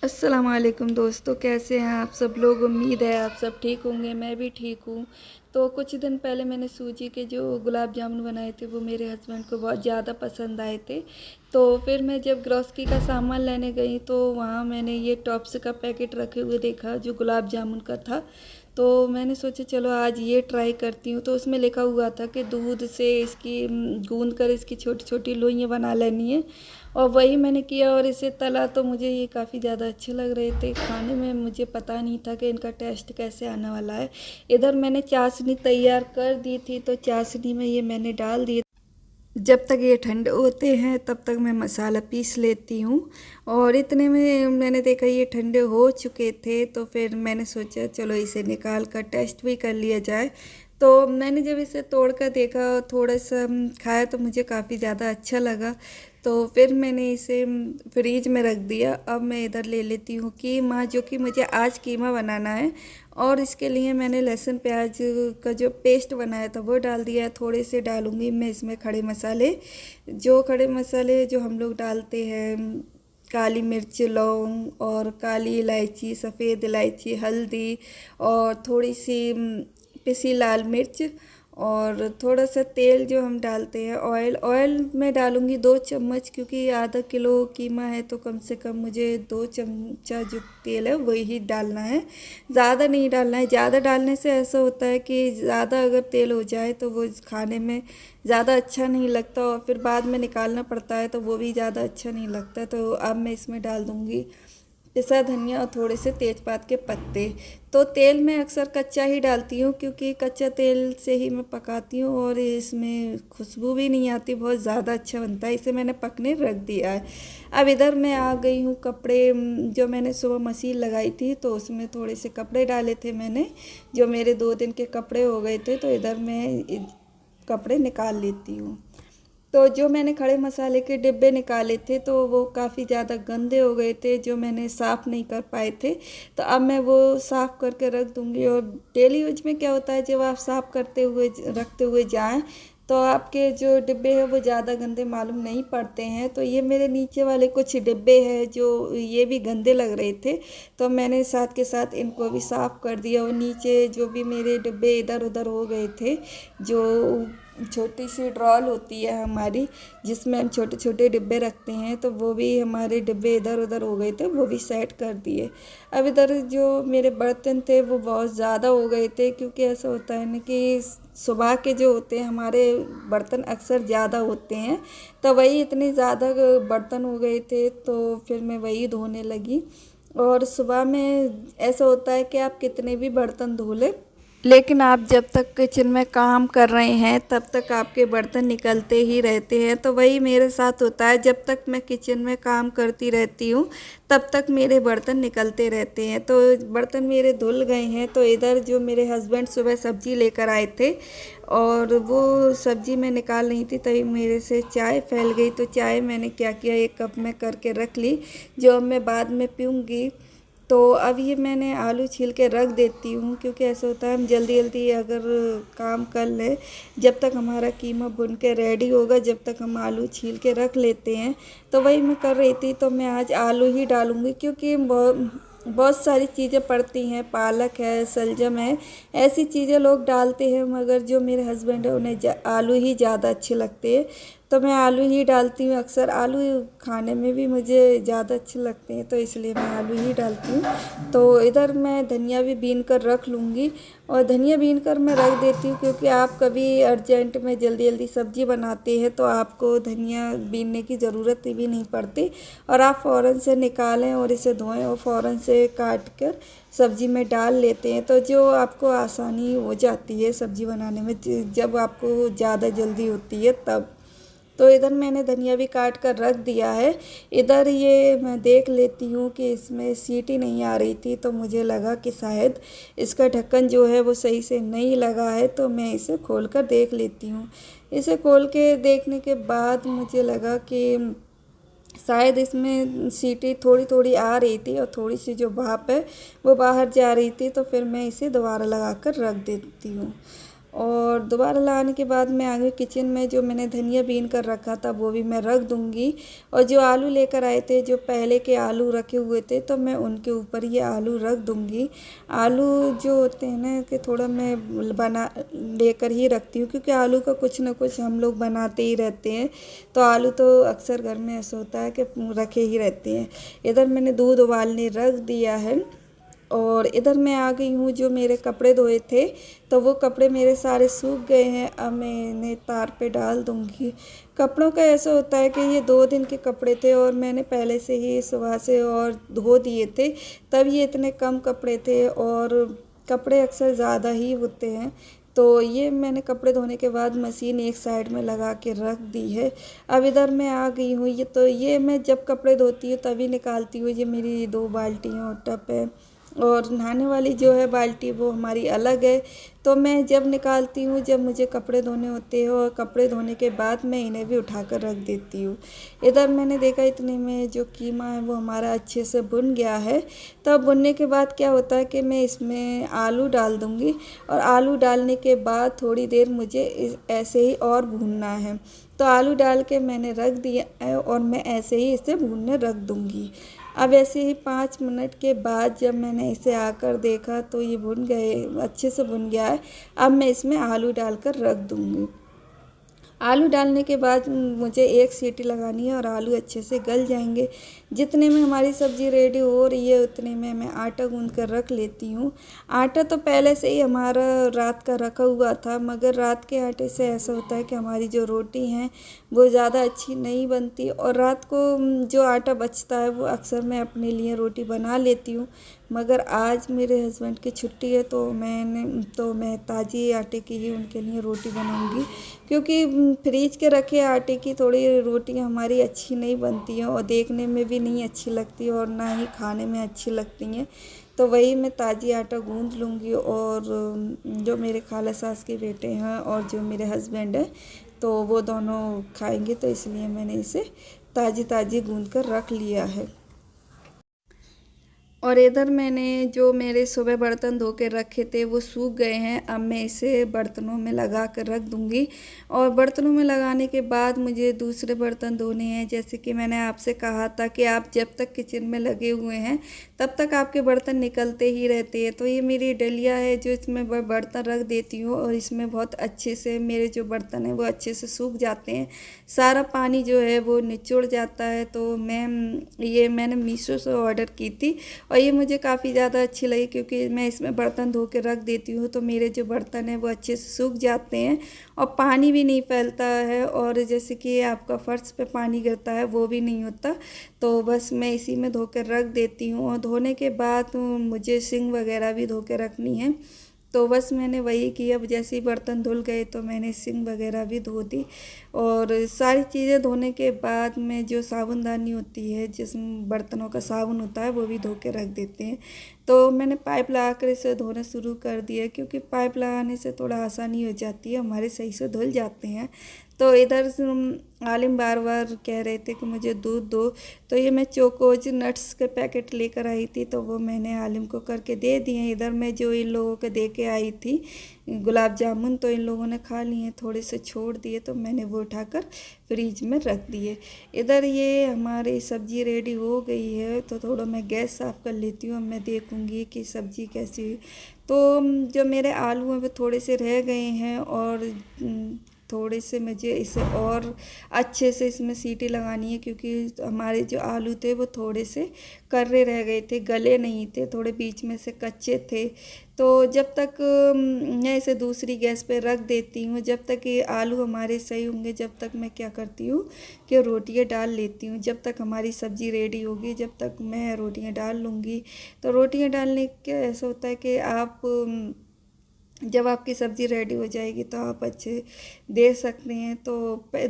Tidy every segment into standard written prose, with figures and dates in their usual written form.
अस्सलाम वालेकुम दोस्तों, कैसे हैं आप सब लोग। उम्मीद है आप सब ठीक होंगे। मैं भी ठीक हूँ। तो कुछ दिन पहले मैंने सूजी के जो गुलाब जामुन बनाए थे वो मेरे हस्बैंड को बहुत ज़्यादा पसंद आए थे। तो फिर मैं जब ग्रॉसरी का सामान लेने गई तो वहाँ मैंने ये टॉप्स का पैकेट रखे हुए देखा जो गुलाब जामुन का था। तो मैंने सोचा चलो आज ये ट्राई करती हूँ। तो उसमें लिखा हुआ था कि दूध से इसकी गूंद कर इसकी छोटी छोटी लोइयाँ बना लेनी है। और वही मैंने किया और इसे तला तो मुझे ये काफ़ी ज़्यादा अच्छे लग रहे थे खाने में। मुझे पता नहीं था कि इनका टेस्ट कैसे आने वाला है। इधर मैंने चाशनी तैयार कर दी थी तो चाशनी में ये मैंने डाल दिए। जब तक ये ठंडे होते हैं तब तक मैं मसाला पीस लेती हूँ। और इतने में मैंने देखा ये ठंडे हो चुके थे तो फिर मैंने सोचा चलो इसे निकाल कर टेस्ट भी कर लिया जाए। तो मैंने जब इसे तोड़ कर देखा थोड़ा सा खाया तो मुझे काफ़ी ज़्यादा अच्छा लगा। तो फिर मैंने इसे फ्रीज में रख दिया। अब मैं इधर ले लेती हूँ कीमा, जो कि मुझे आज कीमा बनाना है। और इसके लिए मैंने लहसुन प्याज का जो पेस्ट बनाया था वो डाल दिया। थोड़े से डालूँगी मैं इसमें खड़े मसाले। जो खड़े मसाले जो हम लोग डालते हैं, काली मिर्च, लौंग और काली इलायची, सफ़ेद इलायची, हल्दी और थोड़ी सी पिसी लाल मिर्च और थोड़ा सा तेल जो हम डालते हैं, ऑयल मैं डालूँगी 2 चम्मच, क्योंकि आधा किलो कीमा है तो कम से कम मुझे 2 चमचा जो तेल है वही डालना है। ज़्यादा नहीं डालना है। ज़्यादा डालने से ऐसा होता है कि ज़्यादा अगर तेल हो जाए तो वो खाने में ज़्यादा अच्छा नहीं लगता और फिर बाद में निकालना पड़ता है तो वो भी ज़्यादा अच्छा नहीं लगता। तो अब मैं इसमें डाल दूँगी पिसा धनिया और थोड़े से तेज़पात के पत्ते। तो तेल मैं अक्सर कच्चा ही डालती हूँ क्योंकि कच्चा तेल से ही मैं पकाती हूँ और इसमें खुशबू भी नहीं आती, बहुत ज़्यादा अच्छा बनता है। इसे मैंने पकने रख दिया है। अब इधर मैं आ गई हूँ कपड़े, जो मैंने सुबह मशीन लगाई थी तो उसमें थोड़े से कपड़े डाले थे मैंने, जो मेरे 2 दिन के कपड़े हो गए थे। तो इधर मैं कपड़े निकाल लेती हूँ। तो जो मैंने खड़े मसाले के डिब्बे निकाले थे तो वो काफ़ी ज़्यादा गंदे हो गए थे, जो मैंने साफ़ नहीं कर पाए थे। तो अब मैं वो साफ़ करके रख दूँगी। और डेली यूज में क्या होता है, जब आप साफ़ करते हुए रखते हुए जाएं तो आपके जो डिब्बे हैं वो ज़्यादा गंदे मालूम नहीं पड़ते हैं। तो ये मेरे नीचे वाले कुछ डिब्बे हैं जो ये भी गंदे लग रहे थे, तो मैंने साथ के साथ इनको भी साफ़ कर दिया। और नीचे जो भी मेरे डिब्बे इधर उधर हो गए थे, जो छोटी सी ड्रॉल होती है हमारी जिसमें हम छोटे छोटे डिब्बे रखते हैं, तो वो भी हमारे डिब्बे इधर उधर हो गए थे, वो भी सेट कर दिए। अब इधर जो मेरे बर्तन थे वो बहुत ज़्यादा हो गए थे, क्योंकि ऐसा होता है ना कि सुबह के जो होते हैं हमारे बर्तन अक्सर ज़्यादा होते हैं, तो वही इतने ज़्यादा बर्तन हो गए थे तो फिर मैं वही धोने लगी। और सुबह में ऐसा होता है कि आप कितने भी बर्तन धो लें, लेकिन आप जब तक किचन में काम कर रहे हैं तब तक आपके बर्तन निकलते ही रहते हैं। तो वही मेरे साथ होता है, जब तक मैं किचन में काम करती रहती हूँ तब तक मेरे बर्तन निकलते रहते हैं। तो बर्तन मेरे धुल गए हैं। तो इधर जो मेरे हस्बैंड सुबह सब्ज़ी लेकर आए थे और वो सब्ज़ी मैं निकाल रही थी तभी मेरे से चाय फैल गई। तो चाय मैंने क्या किया, एक कप में करके रख ली, जो अब मैं बाद में पीऊँगी। तो अब ये मैंने आलू छील के रख देती हूँ, क्योंकि ऐसा होता है हम जल्दी जल्दी अगर काम कर लें, जब तक हमारा कीमा भुन के रेडी होगा जब तक हम आलू छील के रख लेते हैं। तो वही मैं कर रही थी। तो मैं आज आलू ही डालूँगी, क्योंकि बहुत सारी चीज़ें पड़ती हैं, पालक है, सलजम है, ऐसी चीज़ें लोग डालते हैं, मगर जो मेरे हस्बैंड है उन्हें आलू ही ज़्यादा अच्छे लगते हैं। तो मैं आलू ही डालती हूँ। अक्सर आलू खाने में भी मुझे ज़्यादा अच्छे लगते हैं, तो इसलिए मैं आलू ही डालती हूँ। तो इधर मैं धनिया भी बीन कर रख लूँगी। और धनिया बीन कर मैं रख देती हूँ क्योंकि आप कभी अर्जेंट में जल्दी जल्दी सब्ज़ी बनाते हैं तो आपको धनिया बीनने की ज़रूरत भी नहीं पड़ती, और आप फ़ौरन से निकालें और इसे धोएं और फ़ौरन से काट कर सब्ज़ी में डाल लेते हैं, तो जो आपको आसानी हो जाती है सब्ज़ी बनाने में, जब आपको ज़्यादा जल्दी होती है तब। तो इधर मैंने धनिया भी काट कर रख दिया है। इधर ये मैं देख लेती हूँ कि इसमें सीटी नहीं आ रही थी, तो मुझे लगा कि शायद इसका ढक्कन जो है वो सही से नहीं लगा है, तो मैं इसे खोल कर देख लेती हूँ। इसे खोल के देखने के बाद मुझे लगा कि शायद इसमें सीटी थोड़ी थोड़ी आ रही थी और थोड़ी सी जो भाप है वो बाहर जा रही थी। तो फिर मैं इसे दोबारा लगा कर रख देती हूँ। और दोबारा लगाने के बाद मैं आगे किचन में जो मैंने धनिया बीन कर रखा था वो भी मैं रख दूँगी। और जो आलू लेकर आए थे, जो पहले के आलू रखे हुए थे, तो मैं उनके ऊपर ये आलू रख दूँगी। आलू जो होते हैं ना कि थोड़ा मैं बना लेकर ही रखती हूँ, क्योंकि आलू का कुछ ना कुछ हम लोग बनाते ही रहते हैं। तो आलू तो अक्सर घर में ऐसा होता है कि रखे ही रहते हैं। इधर मैंने दूध उबालने रख दिया है और इधर मैं आ गई हूँ। जो मेरे कपड़े धोए थे तो वो कपड़े मेरे सारे सूख गए हैं। अब मैं इन्हें तार पे डाल दूँगी। कपड़ों का ऐसा होता है कि ये 2 दिन के कपड़े थे और मैंने पहले से ही सुबह से और धो दिए थे, तब ये इतने कम कपड़े थे। और कपड़े अक्सर ज़्यादा ही होते हैं, तो ये मैंने कपड़े धोने के बाद मशीन एक साइड में लगा के रख दी है। अब इधर मैं आ गई हूँ। ये मैं जब कपड़े धोती हूँ तभी निकालती हूँ। ये मेरी 2 बाल्टियाँ और टब है, और नहाने वाली जो है बाल्टी वो हमारी अलग है। तो मैं जब निकालती हूँ, जब मुझे कपड़े धोने होते हैं, और कपड़े धोने के बाद मैं इन्हें भी उठा कर रख देती हूँ। इधर मैंने देखा इतने में जो कीमा है वो हमारा अच्छे से भुन गया है। तब भुनने के बाद क्या होता है कि मैं इसमें आलू डाल दूँगी, और आलू डालने के बाद थोड़ी देर मुझे ऐसे ही और भूनना है। तो आलू डाल के मैंने रख दिया है और मैं ऐसे ही इसे भूनने रख दूँगी। अब ऐसे ही 5 मिनट के बाद जब मैंने इसे आकर देखा तो ये भुन गए, अच्छे से भुन गया है। अब मैं इसमें आलू डालकर रख दूँगी। आलू डालने के बाद मुझे 1 सीटी लगानी है और आलू अच्छे से गल जाएंगे। जितने में हमारी सब्ज़ी रेडी हो रही है उतने में मैं आटा गूँध कर रख लेती हूँ। आटा तो पहले से ही हमारा रात का रखा हुआ था, मगर रात के आटे से ऐसा होता है कि हमारी जो रोटी हैं वो ज़्यादा अच्छी नहीं बनती, और रात को जो आटा बचता है वो अक्सर मैं अपने लिए रोटी बना लेती हूँ। मगर आज मेरे हस्बैंड की छुट्टी है तो मैं ताज़ी आटे की ही उनके लिए रोटी बनाऊंगी, क्योंकि फ्रीज के रखे आटे की थोड़ी रोटियां हमारी अच्छी नहीं बनती हैं और देखने में भी नहीं अच्छी लगती और ना ही खाने में अच्छी लगती हैं। तो वही मैं ताज़ी आटा गूँध लूँगी, और जो मेरे खाला सास के बेटे हैं और जो मेरे हस्बैंड हैं तो वो दोनों खाएंगे, तो इसलिए मैंने इसे ताज़ी ताज़ी गूँध कर रख लिया है। और इधर मैंने जो मेरे सुबह बर्तन धो के रखे थे वो सूख गए हैं। अब मैं इसे बर्तनों में लगा कर रख दूँगी, और बर्तनों में लगाने के बाद मुझे दूसरे बर्तन धोने हैं। जैसे कि मैंने आपसे कहा था कि आप जब तक किचन में लगे हुए हैं तब तक आपके बर्तन निकलते ही रहते हैं। तो ये मेरी डलिया है जो इसमें बर्तन रख देती हूँ, और इसमें बहुत अच्छे से मेरे जो बर्तन हैं वो अच्छे से सूख जाते हैं, सारा पानी जो है वो निचोड़ जाता है। तो मैंने मीशो से ऑर्डर की थी, और ये मुझे काफ़ी ज़्यादा अच्छी लगी, क्योंकि मैं इसमें बर्तन धो के रख देती हूँ तो मेरे जो बर्तन हैं वो अच्छे से सूख जाते हैं और पानी भी नहीं फैलता है, और जैसे कि आपका फर्श पे पानी गिरता है वो भी नहीं होता। तो बस मैं इसी में धो कर रख देती हूँ, और धोने के बाद मुझे सिंक वगैरह भी धो के रखनी है। तो बस मैंने वही किया। अब जैसे ही बर्तन धुल गए तो मैंने सिंक वगैरह भी धो दी, और सारी चीज़ें धोने के बाद में जो साबुनदानी होती है, जिसमें बर्तनों का साबुन होता है, वो भी धो के रख देते हैं। तो मैंने पाइप लगा कर इसे धोना शुरू कर दिया, क्योंकि पाइप लगाने से थोड़ा आसानी हो जाती है, हमारे सही से धुल जाते हैं। तो इधर से आलिम बार बार कह रहे थे कि मुझे दूध दो, तो ये मैं चोकोज नट्स के पैकेट लेकर आई थी, तो वो मैंने आलिम को करके दे दिए। इधर मैं जो इन लोगों के दे के आई थी गुलाब जामुन, तो इन लोगों ने खा लिए, थोड़े से छोड़ दिए, तो मैंने वो उठाकर फ्रिज में रख दिए। इधर ये हमारी सब्ज़ी रेडी हो गई है, तो थोड़ा मैं गैस साफ़ कर लेती हूँ। अब मैं देखूँगी कि सब्ज़ी कैसी हुई। तो जो मेरे आलू हैं वो थोड़े से रह गए हैं, और थोड़े से मुझे इसे और अच्छे से इसमें सीटी लगानी है, क्योंकि हमारे जो आलू थे वो थोड़े से कर्रे रह गए थे, गले नहीं थे, थोड़े बीच में से कच्चे थे। तो जब तक मैं इसे दूसरी गैस पे रख देती हूँ, जब तक ये आलू हमारे सही होंगे, जब तक मैं क्या करती हूँ कि रोटियाँ डाल लेती हूँ। जब तक हमारी सब्ज़ी रेडी होगी जब तक मैं रोटियाँ डाल लूँगी। तो रोटियाँ डालने का ऐसा होता है कि आप जब आपकी सब्ज़ी रेडी हो जाएगी तो आप अच्छे दे सकते हैं। तो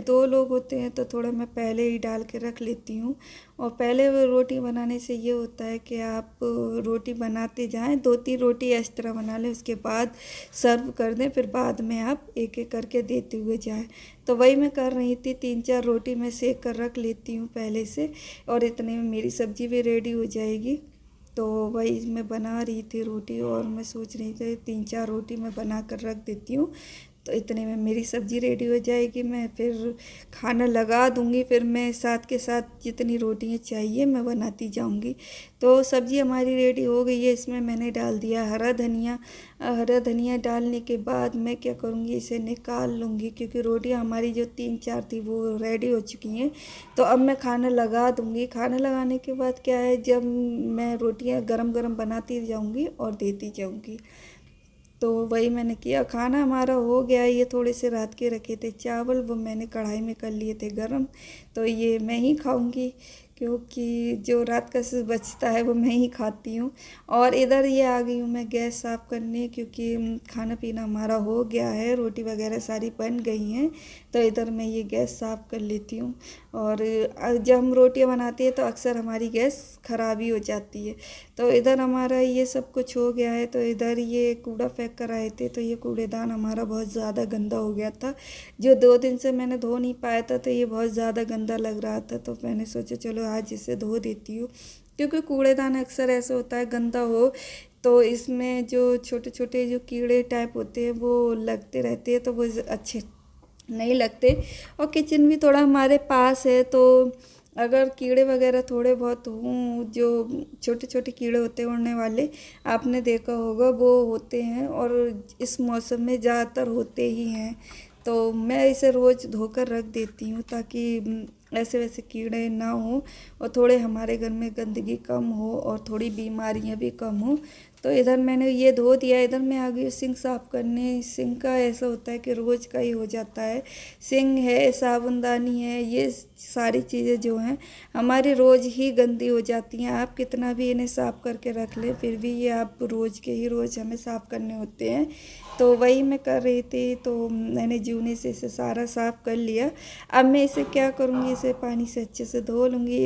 2 लोग होते हैं तो थोड़ा मैं पहले ही डाल के रख लेती हूँ। और पहले वो रोटी बनाने से ये होता है कि आप रोटी बनाते जाएं, 2-3 रोटी इस तरह बना लें, उसके बाद सर्व कर दें, फिर बाद में आप एक एक करके देते हुए जाएं। तो वही मैं कर रही थी, 3-4 रोटी मैं सेक कर रख लेती हूँ पहले से, और इतने में मेरी सब्ज़ी भी रेडी हो जाएगी। तो वही मैं बना रही थी रोटी, और मैं सोच रही थी 3-4 रोटी मैं बना कर रख देती हूँ, तो इतने में मेरी सब्ज़ी रेडी हो जाएगी। मैं फिर खाना लगा दूँगी, फिर मैं साथ के साथ जितनी रोटियां चाहिए मैं बनाती जाऊँगी। तो सब्ज़ी हमारी रेडी हो गई है। इसमें मैंने डाल दिया हरा धनिया। हरा धनिया डालने के बाद मैं क्या करूँगी, इसे निकाल लूँगी, क्योंकि रोटियां हमारी जो 3-4 थी वो रेडी हो चुकी हैं। तो अब मैं खाना लगा दूँगी। खाना लगाने के बाद क्या है, जब मैं रोटियां गरम गरम बनाती जाऊँगी और देती जाऊँगी। तो वही मैंने किया। खाना हमारा हो गया। ये थोड़े से रात के रखे थे चावल, वो मैंने कढ़ाई में कर लिए थे गरम, तो ये मैं ही खाऊंगी, क्योंकि जो रात का बचता है वो मैं ही खाती हूँ। और इधर ये आ गई हूँ मैं गैस साफ़ करने, क्योंकि खाना पीना हमारा हो गया है, रोटी वगैरह सारी बन गई हैं। तो इधर मैं ये गैस साफ़ कर लेती हूँ। और जब हम रोटियाँ बनाते हैं तो अक्सर हमारी गैस ख़राब ही हो जाती है। तो इधर हमारा ये सब कुछ हो गया है। तो इधर ये कूड़ा फेंक कर आए थे, तो ये कूड़ेदान हमारा बहुत ज़्यादा गंदा हो गया था, जो 2 दिन से मैंने धो नहीं पाया था, तो ये बहुत ज़्यादा गंदा लग रहा था। तो मैंने सोचा चलो आज इसे धो देती हूँ, क्योंकि कूड़ेदान अक्सर ऐसा होता है गंदा हो तो इसमें जो छोटे छोटे जो कीड़े टाइप होते हैं वो लगते रहते हैं, तो वो अच्छे नहीं लगते। और किचन भी थोड़ा हमारे पास है, तो अगर कीड़े वगैरह थोड़े बहुत हों, जो छोटे छोटे कीड़े होते हैं उड़ने वाले, आपने देखा होगा वो होते हैं, और इस मौसम में ज़्यादातर होते ही हैं। तो मैं इसे रोज़ धोकर रख देती हूँ, ताकि ऐसे वैसे कीड़े ना हो, और थोड़े हमारे घर में गंदगी कम हो, और थोड़ी बीमारियाँ भी कम हो। तो इधर मैंने ये धो दिया। इधर मैं आ गई सिंक साफ़ करने। सिंक का ऐसा होता है कि रोज़ का ही हो जाता है। सिंक है, साबुनदानी है, ये सारी चीज़ें जो हैं हमारी रोज़ ही गंदी हो जाती हैं। आप कितना भी इन्हें साफ़ करके रख लें, फिर भी ये आप रोज़ के ही रोज़ हमें साफ़ करने होते हैं। तो वही मैं कर रही थी, तो मैंने जूने से इसे सारा साफ़ कर लिया। अब मैं इसे क्या करूँगी, इसे पानी से अच्छे से धो लूँगी।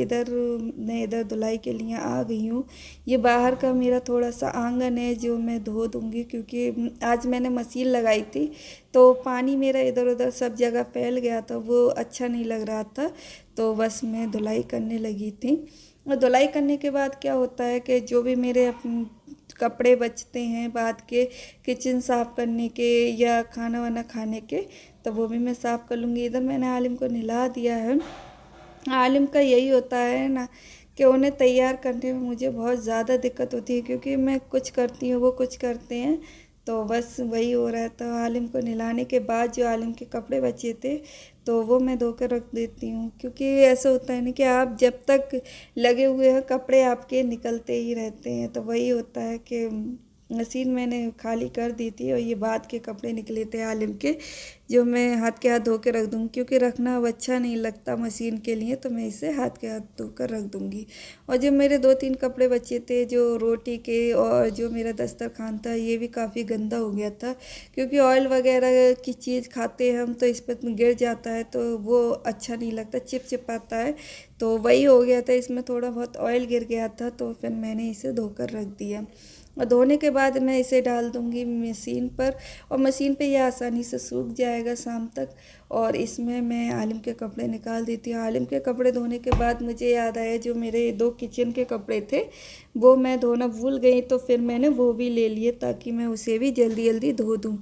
मैं इधर धुलाई के लिए आ गई हूँ। ये बाहर का मेरा थोड़ा सा आंगन है जो मैं धो दूँगी, क्योंकि आज मैंने मशीन लगाई थी, तो पानी मेरा इधर उधर सब जगह फैल गया था, वो अच्छा नहीं लग रहा था। तो बस मैं धुलाई करने लगी थी। और धुलाई करने के बाद क्या होता है कि जो भी मेरे कपड़े बचते हैं बाद के किचन साफ़ करने के या खाना वाना खाने के, तो वो भी मैं साफ़ कर लूँगी। इधर मैंने आलिम को नहला दिया है। आलिम का यही होता है ना कि उन्हें तैयार करने में मुझे बहुत ज़्यादा दिक्कत होती है, क्योंकि मैं कुछ करती हूँ वो कुछ करते हैं, तो बस वही हो रहा है। तो आलिम को नहलाने के बाद जो आलिम के कपड़े बचे थे तो वो मैं धो कर रख देती हूँ, क्योंकि ऐसा होता है ना कि आप जब तक लगे हुए हैं कपड़े आपके निकलते ही रहते हैं। तो वही होता है कि मशीन मैंने खाली कर दी थी, और ये बाद के कपड़े निकले थे आलिम के, जो मैं हाथ के हाथ धो के रख दूँगी, क्योंकि रखना अब अच्छा नहीं लगता मशीन के लिए, तो मैं इसे हाथ के हाथ धो कर रख दूँगी। और जो मेरे 2-3 कपड़े बचे थे जो रोटी के, और जो मेरा दस्तरखान था ये भी काफ़ी गंदा हो गया था, क्योंकि ऑयल वगैरह की चीज़ खाते हैं हम तो इस पर गिर जाता है, तो वो अच्छा नहीं लगता, चिपचिपाता है। तो वही हो गया था, इसमें थोड़ा बहुत ऑयल गिर गया था, तो फिर मैंने इसे धोकर रख दिया। और धोने के बाद मैं इसे डाल दूँगी मशीन पर, और मशीन पे ये आसानी से सूख जाएगा शाम तक। और इसमें मैं आलिम के कपड़े निकाल देती हूँ। आलिम के कपड़े धोने के बाद मुझे याद आया जो मेरे 2 किचन के कपड़े थे वो मैं धोना भूल गई, तो फिर मैंने वो भी ले लिए ताकि मैं उसे भी जल्दी जल्दी धो दूँ।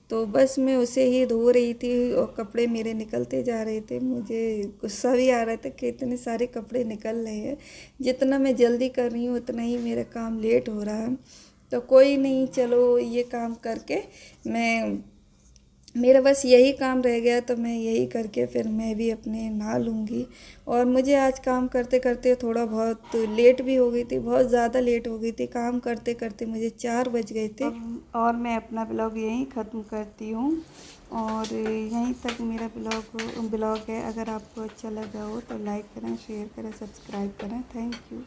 तो बस मैं उसे ही धो रही थी, और कपड़े मेरे निकलते जा रहे थे। मुझे गुस्सा भी आ रहा था कि इतने सारे कपड़े निकल रहे हैं, जितना मैं जल्दी कर रही हूँ उतना ही मेरा काम लेट हो रहा है। तो कोई नहीं, चलो ये काम करके मैं, मेरा बस यही काम रह गया, तो मैं यही करके फिर मैं भी अपने नहा लूँगी। और मुझे आज काम करते करते थोड़ा बहुत लेट भी हो गई थी, बहुत ज़्यादा लेट हो गई थी। काम करते करते मुझे 4 बज गए थे। और मैं अपना ब्लॉग यहीं ख़त्म करती हूँ, और यहीं तक मेरा ब्लॉग है। अगर आपको अच्छा लगा हो तो लाइक करें, शेयर करें, सब्सक्राइब करें। Thank you.